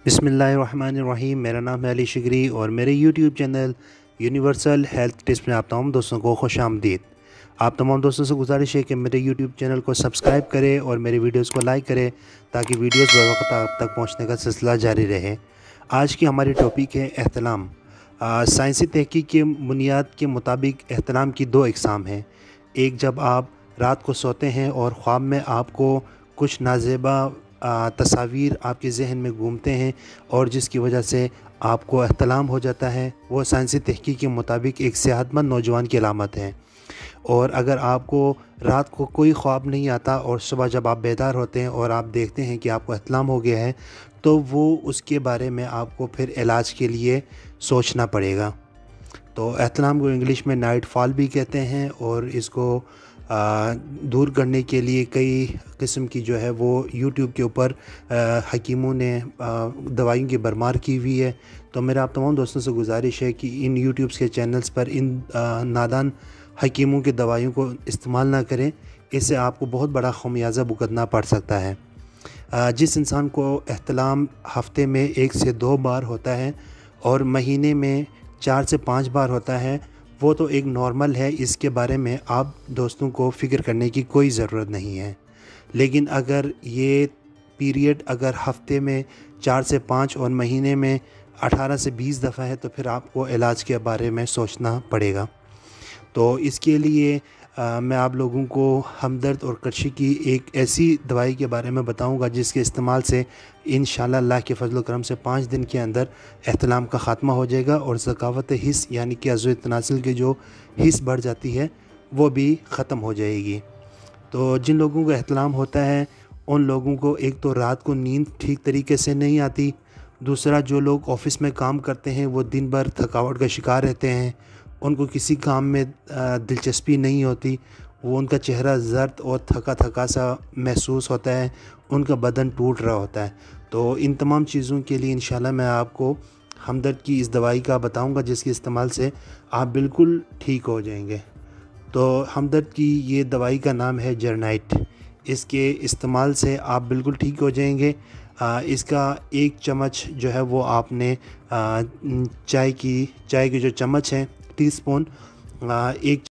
बिस्मिल्लाहिर्रहमानिर्रहीम। मेरा नाम है अली शिगरी और मेरे YouTube channel universal health tips में आप तमाम दोस्तों को खुश आमदीद। आप तमाम दोस्तों से गुजारिश है कि मेरे यूट्यूब चैनल को सब्सक्राइब करें और मेरे वीडियोस को लाइक करें ताकि वीडियोस बर वक्त आप तक पहुंचने का सिलसिला जारी रहे। आज की हमारी टॉपिक है एहतलाम। साइंसी तहकीक के बुनियाद के मुताबिक एहतलाम की दो अक़साम हैं। एक, जब आप रात को सोते हैं और ख्वाब में आपको कुछ नाज़ेबा तस्वीर आपके ज़हन में घूमते हैं और जिसकी वजह से आपको एहतलाम हो जाता है, वो साइंसी तहकीक के मुताबिक एक सेहतमंद नौजवान की अलामत है। और अगर आपको रात को कोई ख्वाब नहीं आता और सुबह जब आप बेदार होते हैं और आप देखते हैं कि आपको एहतलाम हो गया है, तो वो उसके बारे में आपको फिर इलाज के लिए सोचना पड़ेगा। तो एहतलाम को इंग्लिश में नाइट फॉल भी कहते हैं और इसको दूर करने के लिए कई किस्म की जो है वो यूट्यूब के ऊपर हकीमों ने दवाइयों की भरमार की हुई है। तो मेरा आप तमाम दोस्तों से गुजारिश है कि इन यूट्यूब्स के चैनल्स पर इन नादान हकीमों की दवाइयों को इस्तेमाल ना करें। इससे आपको बहुत बड़ा खमियाजा भुगतना पड़ सकता है। जिस इंसान को एहतलाम हफ़्ते में 1 से 2 बार होता है और महीने में 4 से 5 बार होता है, वो तो एक नॉर्मल है। इसके बारे में आप दोस्तों को फ़िक्र करने की कोई ज़रूरत नहीं है। लेकिन अगर ये पीरियड अगर हफ़्ते में 4 से 5 और महीने में 18 से 20 दफ़ा है, तो फिर आपको इलाज के बारे में सोचना पड़ेगा। तो इसके लिए मैं आप लोगों को हमदर्द और करशी की एक ऐसी दवाई के बारे में बताऊंगा जिसके इस्तेमाल से इंशाअल्लाह अल्लाह के फजल करम से 5 दिन के अंदर एहतलाम का ख़ात्मा हो जाएगा और ज़कावत हिस्स यानी कि अज़्व तनासिल की जो हिस्स बढ़ जाती है वो भी ख़त्म हो जाएगी। तो जिन लोगों को एहतलाम होता है उन लोगों को एक तो रात को नींद ठीक तरीके से नहीं आती, दूसरा जो लोग ऑफ़िस में काम करते हैं वो दिन भर थकावट का शिकार रहते हैं, उनको किसी काम में दिलचस्पी नहीं होती, वो उनका चेहरा ज़र्द और थका थका सा महसूस होता है, उनका बदन टूट रहा होता है। तो इन तमाम चीज़ों के लिए इंशाल्लाह मैं आपको हमदर्द की इस दवाई का बताऊंगा जिसके इस्तेमाल से आप बिल्कुल ठीक हो जाएंगे। तो हमदर्द की ये दवाई का नाम है जर्नाइट। इसके इस्तेमाल से आप बिल्कुल ठीक हो जाएंगे। इसका 1 चम्मच जो है वो आपने चाय की जो चम्मच है टीस्पून, 1